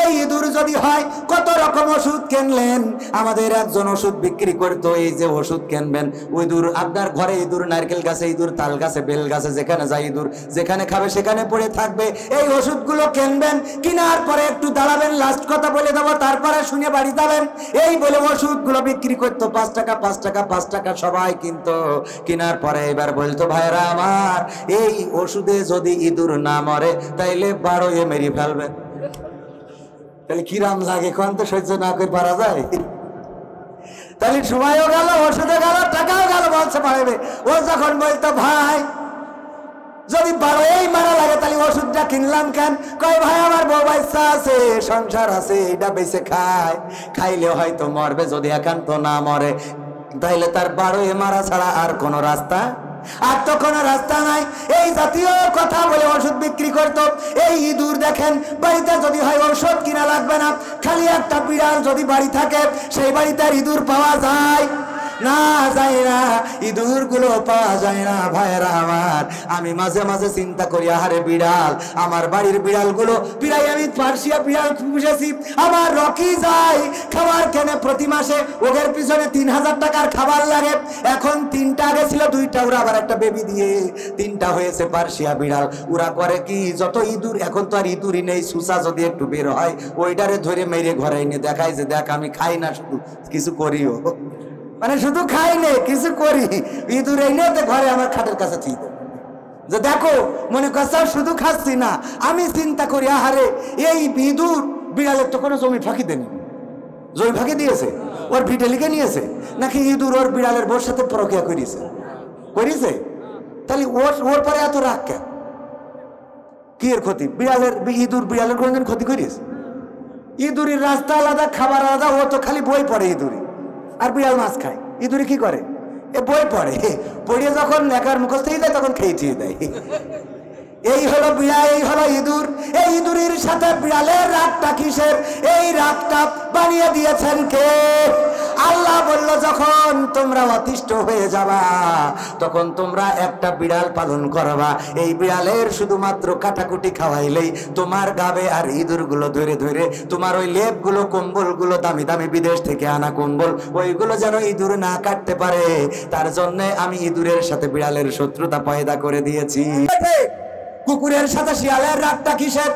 এই ইঁদুর যদি হয় কত রকম ওষুধ কিনলেন। আমাদের একজন ওষুধ বিক্রি করতো, এই যে ওষুধ কিনবেন ইঁদুর আপনার ঘরে ইঁদুর নারকেল গাছে ইঁদুর, তাল গাছে, বেল গাছে, যেখানে যায় ইঁদুর, যেখানে খাবে সেখানে পড়ে থাকবে। এই ওষুধগুলো কিনবেন, কেনার পরে একটু দাঁড়াবেন, লাস্ট কথা বলে দেবো তারপরে শুনে বাড়ি যাবেন, এই বলে ওষুধগুলো বিক্রি করতো। 5 টাকা 5 টাকা 5 টাকা সবাই কিনতো। কেনার পরে এবার বলতো ভাইরা আমার এই ওষুধে যদি ইঁদুর না মরে তাইলে 12 মেরে ফেলবেন। তাহলে কিরাম লাগে কোন তো সহ্য না করে পারা যায়? তাহলে সময়ও গেল, ওষুধে গেল, টাকাও গেল, বলছে পারবে। ও যখন বলতো ভাই যদি 12 মারা লাগে তাহলে ওষুধটা কিনলাম কেন? কয় ভাই আমার বউ বাচ্চা আছে, সংসার আছে, এটা বেঁচে খায়, খাইলে হয়তো মরবে, যদি একান্ত না মরে তাইলে তার 12 মারা ছাড়া আর কোনো রাস্তা, আর তো কোনো রাস্তা নাই। এই জাতীয় কথা বলে ওষুধ বিক্রি করতো। এই ইঁদুর দেখেন বাড়িতে যদি হয় ওষুধ কিনা লাগবে না, খালি একটা বিড়াল যদি বাড়ি থাকে সেই বাড়িতে ইঁদুর পাওয়া যায় না? যায় না, ইঁদুর গুলো পাওয়া যায় না। ভাইরা আমার আমি মাঝে মাঝে চিন্তা করি আহারে বিড়াল, আমার বাড়ির বিড়াল গুলো বিড়াই আমি পার্সিয়া বিড়াল পুষেছি, আমার রকি যায় খাবার কেনে প্রতি মাসে, ওদের পিছনে 3000 টাকার খাবার লাগে। এখন 3টা আগে ছিল 2টা, ওরা আবার একটা বেবি দিয়ে 3টা হয়েছে পার্সিয়া বিড়াল। ওরা করে কি যত ইঁদুর, এখন তো আর ইঁদুরই নেই, সুসা যদি একটু বের হয় ওইটারে ধরে মেরে ঘরে এনে দেখায় যে দেখ আমি খাই না, শুধু কিছু করিও, মানে শুধু খাই নে কিছু করি। ইঁদুর এনে ঘরে আমার খাটের কাছে ছিল যে দেখো মনে করছে শুধু খাচ্ছি না, আমি চিন্তা করি আহারে এই ইঁদুর বিড়ালের তো কোনো জমি ফাঁকি দেয়নি, জমি ফাঁকি দিয়েছে, ওর ভিটে লিখে নিয়েছে নাকি ইঁদুর ওর বিড়ালের বোর সাথে প্রক্রিয়া করিয়েছে? তাহলে ওর পরে এত রাগ কেন? কি এর ক্ষতি? বিড়ালের ইঁদুর বিড়ালের কোনদিন ক্ষতি করিয়েছে? ইঁদুরের রাস্তা আলাদা, খাবার আলাদা, ও তো খালি বই পড়ে ইঁদুরি, আর বিড়াল মাছ খায়। ইঁদুরে কি করে? এ বই পড়ে, পড়িয়ে যখন লেখার মুখস্থ হয়ে যায় তখন খেয়ে দিয়ে দেয়। এই হলো বিড়াল, এই হলো ইঁদুর। এই ইঁদুরের সাথে বিড়ালের রাগটা কিসের? এই রাগটা বানিয়ে দিয়েছেন কে? আল্লাহ বলল যখন তোমরা অতিষ্ঠ হয়ে যাবা তখন তোমরা একটা বিড়াল পালন করবা। এই বিড়ালের শুধুমাত্র কাটাকুটি খাওয়াইলেই তোমার গাবে আর ইঁদুরগুলো ধরে ধরে তোমার ওই লেপগুলো, কম্বলগুলো, দামি দামি বিদেশ থেকে আনা কম্বল, ওইগুলো যেন ইঁদুর না কাটতে পারে, তার জন্য আমি ইঁদুরের সাথে বিড়ালের শত্রুতা পয়দা করে দিয়েছি। কুকুরের সাথে শিয়ালের রাগটা কিসের?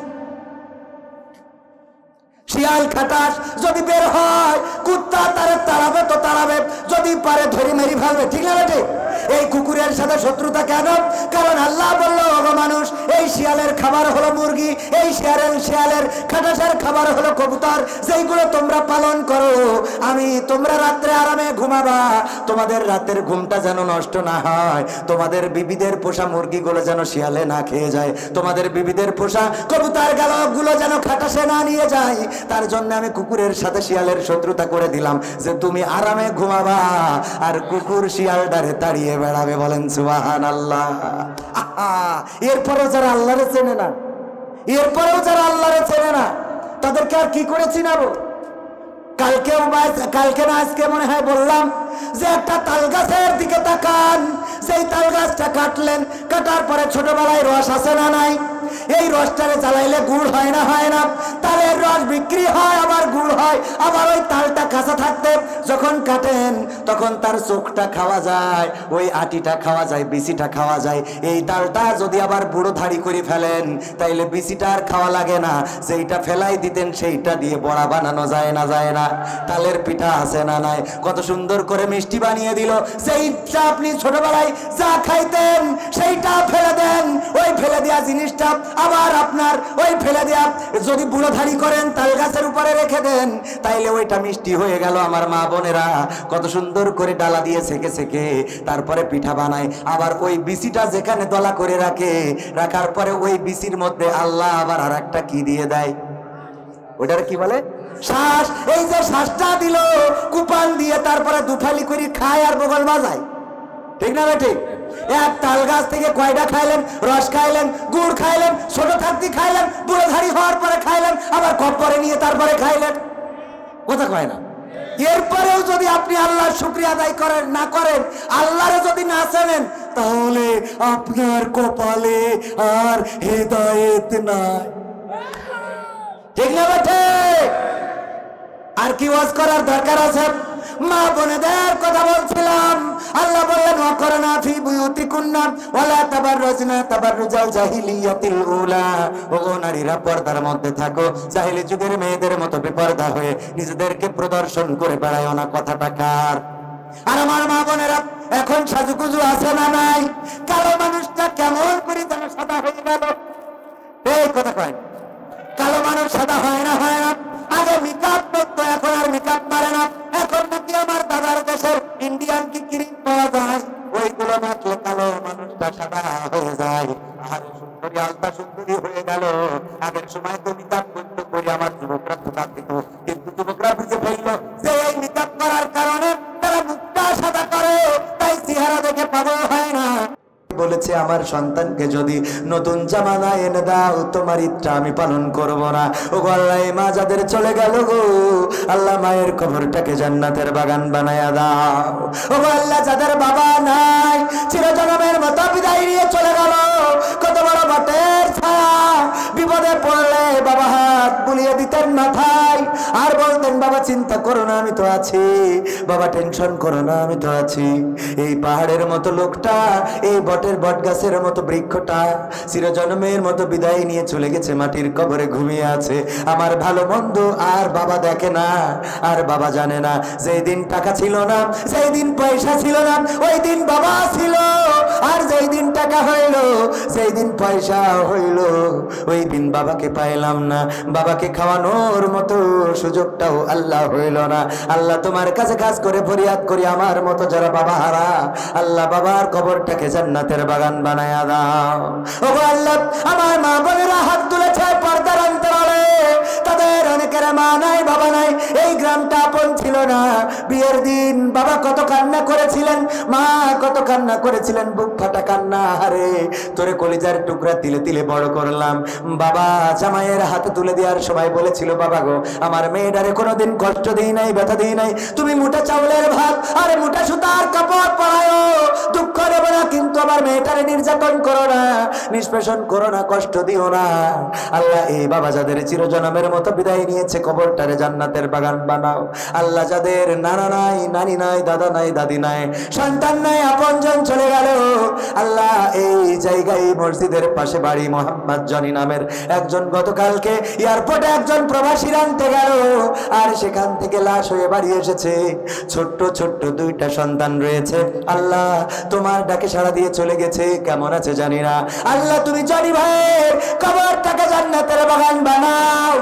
শিয়াল খাটাস যদি বের হয় কুত্তা তারে তাড়াবে তো তাড়াবে, যদি পারে ধরে মেরি ফেলবে, ঠিক না বেটে? এই কুকুরের সাথে শত্রুতা কেন? কারণ আল্লাহ বলল, ওগো মানুষ, এই শিয়ালের খাবার হলো মুরগি, এই শিয়ালের খাটাসের খাবার হলো কবুতর, যেইগুলো তোমরা পালন করো। আমি তোমরা রাত্রে আরামে ঘুমাবা, তোমাদের রাতের ঘুমটা যেন নষ্ট না হয়, তোমাদের বিবিদের পোষা মুরগিগুলো যেন শিয়ালে না খেয়ে যায়, তোমাদের বিবিদের পোষা কবুতর গুলো যেন খাটাসে না নিয়ে যায়, তার জন্য আমি কুকুরের সাথে শিয়ালের শত্রুতা করে দিলাম, যে তুমি আরামে ঘুমাবা আর কুকুর শিয়ালটারে তাড়িয়ে বেড়াবে। বলেন সুবহানাল্লাহ। এরপরেও যারা আল্লাহরে চেনে না, তাদেরকে আর কি করে চিনাবো? কালকে না আজকে মনে হয় বললাম যে একটা তাল গাছের দিকে তাকান, সেই তাল গাছটা কাটার পরে ছোটবেলায় রস আছে না নাই? এই রসটারে জ্বালাইলে গুড় হয় না? হয় না? তালের রস বিক্রি হয়, আবার গুড় হয়, আবার ওই তালটা কাঁচা থাকতে যখন কাটেন তখন তার চোখটা খাওয়া যায়, ওই আটিটা খাওয়া যায়, বিচিটা খাওয়া যায়। এই তালটা যদি আবার বুড়ো ধাড়ি করে ফেলেন তাইলে বিচিটা আর খাওয়া লাগে না, যেইটা ফেলাই দিতেন সেইটা দিয়ে বড়া বানানো যায় না? যায় না? তালের পিঠা আছে না নাই? কত সুন্দর করে মিষ্টি বানিয়ে দিল, সেইটা আপনি ছোটবেলায় যা খাইতেন সেইটা ফেলে দেন, ওই ফেলে দেওয়া জিনিসটা আবার আপনার ওই ফেলে দেওয়া যদি বুড়োধারি করেন তাল গাছের উপরে রেখে দেন তাইলে ওইটা মিষ্টি হয়ে গেল। আমার মা বোনেরা কত সুন্দর করে ডালা দিয়ে সেকে তারপরে পিঠা বানায়, আবার ওই বিচিটা যেখানে দলা করে রাখার পরে ওই বিচির মধ্যে আল্লাহ আবার আর একটা কি দিয়ে দেয়, ওটার কি বলে? শ্বাস। এই যে শ্বাসটা দিল কুপান দিয়ে, তারপরে দুফালি করে খায় আর বগল বাজায়, ঠিক না বেটি? এক তাল গাছ থেকে কয়টা খাইলেন? রস খাইলেন, গুড় খাইলেন, ছোট থাকতে খাইলেন, বুড়োধারী হওয়ার পরে খাইলেন, আবার কপ্পরে নিয়ে তারপরে খাইলেন, কথা কয় না? এরপরেও যদি আপনি আল্লাহর শুকরিয়া আদায় না করেন, আল্লাহরে যদি না চেনেন, তাহলে আপনার কপালে আর হেদায়েত নাই, ঠিক না বেটে? আর কি ওয়াজ করার দরকার আছে? মা বোনেদের কথা বলছিলাম। আল্লাহ বললেন, ওয়াকরনা ফি বুয়ুতিকুন্না ওয়ালা তাবাররুজনা তাবাররুজাল জাহিলিয়াতিল উলা, ও নারীরা পর্দার মধ্যে থাকো, জাহিলি যুগের মেয়েদের মতো বেপরদা হয়ে নিজেদেরকে প্রদর্শন করে বেড়ায়ও না। কথাটা কার? আর আমার মা বোনেরা, এখন সাজুগুজু আছে না নাই? কালো মানুষটা কেমন করে যেন সাদা হয়ে গেল, এই কথা কয়। কালো মানুষ সাদা হয় না? হয় না? আগে মেকআপ করতো, এখন আর মেকআপ পারে না। এখন নাকি আমার দাদার দেশের ইন্ডিয়ান কি ক্রিম পাওয়া যায়, ওইগুলো মাখলে কালো মানুষটা সাদা হয়ে যায়। আর সুন্দরী আলতা সুন্দরী হয়ে গেল। আগের সময় তো মেকআপ করতে করে আমার যুবকরা ধোকা দিত, কিন্তু যুবকরা বুঝে ফেললো যে এই মেকআপ করার কারণে তারা মুখটা সাদা করে, তাই চেহারা দেখে পাগল হয় না। বলেছে, আমার সন্তানকে যদি নতুন জামা না এনে দাও তোমার ইচ্ছা আমি পালন করব না। ও আল্লাহ, মা যাদের চলে গেল গো আল্লাহ, মায়ের কবরটাকে জান্নাতের বাগান বানায়া দাও। ও আল্লাহ, যাদের বাবা নাই, চিরজনমের মতো বিদায় নিয়ে চলে গেল, কত বড় বটের ছায়া, বিপদে পড়লে বাবা হাত বুলিয়ে দিতেন মাথায় আর বলতেন, বাবা চিন্তা করো না আমি তো আছি, বাবা টেনশন করো না আমি তো আছি। এই পাহাড়ের মতো লোকটা, এই বট গাছের মতো বৃক্ষটা চিরজন্মের মতো বিদায় নিয়ে চলে গেছে, মাটির কবরে ঘুমিয়ে আছে। আমার ভালো মন্দ আর বাবা দেখে না, আর বাবা জানে না। যেই দিন টাকা ছিল না, যেই দিন পয়সা ছিল না, ওই দিন বাবা ছিল, আর যেই দিন টাকা হইল, যেই দিন পয়সা হইল, ওই দিন বাবাকে পাইলাম না। বাবাকে খাওয়ানোর মতো সুযোগটাও আল্লাহ হইল না। আল্লাহ তোমার কাছে কাজ করে ফরিয়াদ করি, আমার মতো যারা বাবা হারা, আল্লাহ বাবার কবরটাকে জান্নাতের বাগান বানায়া দাও। ও আল্লাহ, আমার মা বোনেরা হাত তুলেছে পর্দার অন্তরালে, তাদের অনেকের মা নাই, বাবা নাই। এই গ্রামটা আপন ছিল না। বিয়ের দিন বাবা কত কান্না করেছিলেন, মা কত কান্না করেছিলেন, বুক ফাটা কান্না। হারে তোরে কলিজার টুকরা তিলে তিলে বড় করলাম। বাবা জামাইয়ের হাতে তুলে দেওয়ার সময় বলেছিল, বাবা গো আমার মেয়েটারে কোনোদিন কষ্ট দিই নাই, ব্যথা দিই নাই, তুমি মোটা চাউলের ভাত আর মোটা সুতার কাপড় পরায়ো, দুঃখ নেব না, কিন্তু আমার মেয়েটা অত্যাচারে নির্যাতন করো না, নিষ্পেষণ করো না, কষ্ট দিও না। আল্লাহ এই বাবা যাদের চিরজনমের মতো বিদায় নিয়েছে, কবরটারে জান্নাতের বাগান বানাও। আল্লাহ যাদের নানা নাই, নানি নাই, দাদা নাই, দাদি নাই, সন্তান নাই, আপনজন চলে গেল, আল্লাহ এই জায়গায় মসজিদের পাশে বাড়ি মোহাম্মদ জনি নামের একজন গতকালকে এয়ারপোর্টে একজন প্রবাসী আনতে গেল, আর সেখান থেকে লাশ হয়ে বাড়ি এসেছে। ছোট্ট ছোট্ট দুইটা সন্তান রয়েছে। আল্লাহ তোমার ডাকে সাড়া দিয়ে চলে গেছে, কেমন আছে জানি না। আল্লাহ তুমি জনি ভাইয়ের কবরটাকে জান্নাতের বাগান বানাও।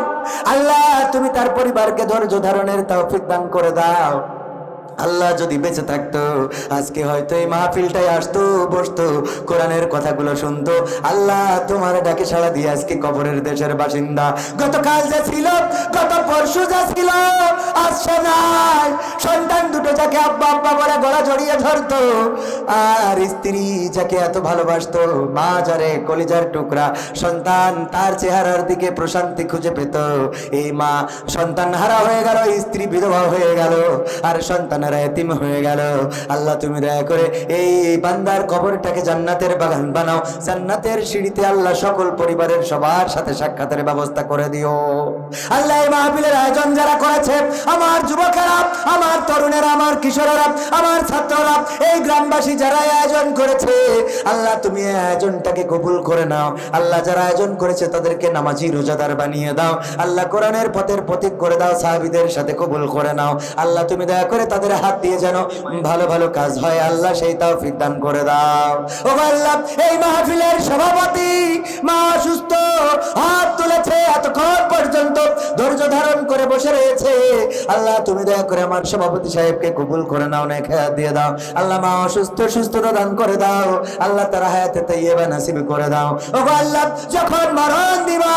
আল্লাহ তুমি তার পরিবারকে ধৈর্য ধারণের তৌফিক দান করে দাও। আল্লাহ যদি বেঁচে থাকতো আজকে হয়তো এই মাহফিলটাই আসতো, বসতো, কোরআনের কথাগুলো শুনতো। আল্লাহ তোমার ডাকে সাড়া দিয়ে আজকে কবরের দেশের বাসিন্দা। গতকাল যা ছিল, গত পরশু যা ছিল, আসছে নাই। সন্তান দুটো যাকে আব্বা আব্বা বলে গলা জড়িয়ে ধরতো, আর স্ত্রী যাকে এত ভালোবাসতো, মা যারে কলিজার টুকরা, সন্তান তার চেহারার দিকে প্রশান্তি খুঁজে পেত। এই মা সন্তান হারা হয়ে গেল, স্ত্রী বিধবা হয়ে গেল, আর সন্তান এতিম হয়ে গেল। আল্লাহ তুমি দয়া করে এই বান্দার কবরটাকে জান্নাতের বাগান বানাও। জান্নাতের সিঁড়িতে আল্লাহ সকল পরিবারের সবার সাথে সাক্ষাতের ব্যবস্থা করে দিও। আল্লাহ এই মাহফিলের আয়োজন যারা করেছে, আমার যুবকেরা, আমার তরুণেরা, আমার কিশোরেরা, আমার ছাত্ররা, এই গ্রামবাসী যারা আয়োজন করেছে, আল্লাহ তুমি এই আয়োজনটাকে কবুল করে নাও। আল্লাহ যারা আয়োজন করেছে তাদেরকে নামাজি রোজাদার বানিয়ে দাও। আল্লাহ কোরআনের পথের প্রতীক করে দাও, সাহাবীদের সাথে কবুল করে নাও। আল্লাহ তুমি দয়া করে তাদের হাত দিয়ে যেন ভালো ভালো কাজ হয়, আল্লাহ সেই তৌফিক দান করে দাও। ও আল্লাহ এই মাহফিলের সভাপতি মা অসুস্থ, হাত তুলেছে, এতক্ষণ পর্যন্ত ধৈর্য ধারণ করে বসে রয়েছে। আল্লাহ তুমি দয়া করে আমার সভাপতি সাহেবকে কবুল করে নাও, নেক হায়াত দিয়ে দাও। আল্লাহ মা অসুস্থ, সুস্থতা দান করে দাও। আল্লাহ তার হায়াতে তাইয়্যিবা নসিব করে দাও। ও আল্লাহ যখন মরণ দিবা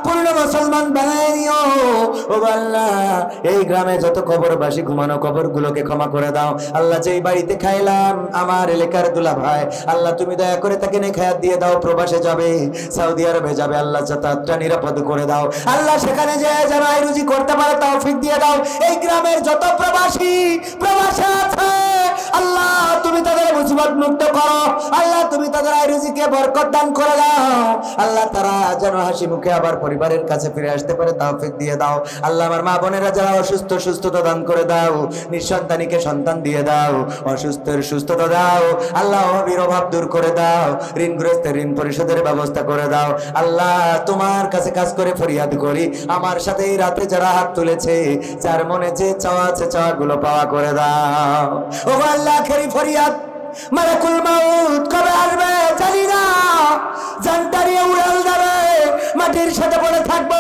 পূর্ণ মুসলমান বানায় নিও। ও আল্লাহ এই গ্রামে যত কবরবাসী ঘুমানো কবরগুলোকে ক্ষমা করে দাও। আল্লাহ যেই বাড়িতে খাইলাম আমার এলাকার দুলা ভাই, আল্লাহ তুমি দয়া করে তাকে নেক হায়াত দিয়ে দাও। প্রবাসে যাবে, সৌদি আরবে যাবে, আল্লাহ যাতায়াতটা নিরাপদ করে দাও। আল্লাহ সেখানে যে যেন আয় রুজি করতে পারে তৌফিক দিয়ে দাও। এই গ্রামের যত প্রবাসী প্রবাসে আছে, আল্লাহ তুমি তাদের মুসিবত মুক্ত করো। আল্লাহ তুমি তাদের আয় রুজিকে বরকত দান করে দাও। আল্লাহ তারা যেন হাসি মুখে আবার পরিবারের কাছে ফিরে আসতে পারে তৌফিক দিয়ে দাও। আল্লাহ আমার মা বোনেরা যারা অসুস্থ, সুস্থতা দান করে দাও। নিঃসন্তানীকে সন্তান দিয়ে দাও, অসুস্থের সুস্থতা দাও। আল্লাহ অভাবীর অভাব দূর করে দাও, ঋণগ্রস্তের ঋণ পরিশোধের ব্যবস্থা করে দাও। আল্লাহ তোমার কাছে কাজ করে ফরিয়াদ করি, আমার সাথে এই রাতে যারা হাত তুলেছে, যার মনে যে চাওয়া আছে চাওয়াগুলো পাওয়া করে দাও। ও আল্লাহ আখেরি ফরিয়াদ, মালাকুল মাউত কবে আসবে জানি না, জানতারিয়ে উড়াল যাবে, মাটির সাথে পড়ে থাকবো,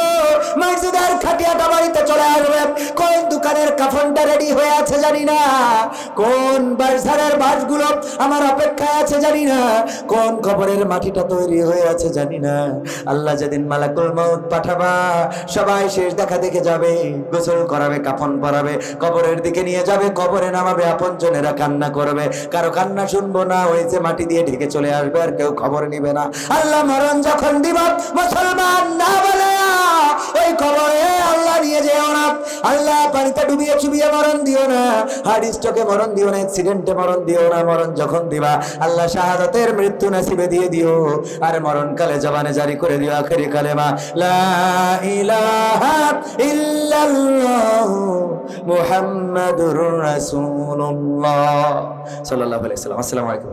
মসজিদের খাটিয়াটা বাড়িতে চলে আসবে। কোন দোকানের কাফনটা রেডি হয়ে আছে জানি না, কোন বাসারের বাসগুলো আমার অপেক্ষায় আছে জানি না, কোন কবরের মাটিটা তৈরি হয়ে আছে জানি না। আল্লাহ যেদিন মালাকুল মাউত পাঠাবা, সবাই শেষ দেখা দেখে যাবে, গোসল করাবে, কাফন পরাবে, কবরের দিকে নিয়ে যাবে, কবরে নামাবে, আপনজনেরা কান্না করবে, কারো কান্না শুনবো না, ওই যে মাটি দিয়ে ঢেকে চলে আসবে, আর কেউ খবর নিবে না। আল্লাহ মরণ যখন দিবা মুসলমান না বলে ওই খবরে আল্লাহ নিয়ে যেও না। আল্লাহ পানিতে ডুবিয়ে চুবিয়ে মরণ দিও না, হার্ট স্ট্রোকে মরণ দিও না, অ্যাক্সিডেন্টে মরণ দিও না। মরণ যখন দিবা আল্লাহ শাহাদাতের মৃত্যু নসিবে দিয়ে দিও, আর মরণকালে জবানে জারি করে দিও আখেরি কালেমা লা ইলাহা ইল্লাল্লাহু মুহাম্মাদুর রাসূলুল্লাহ সাল্লাল্লাহু আলাইহি ওয়াসাল্লাম। আসসালামু আলাইকুম।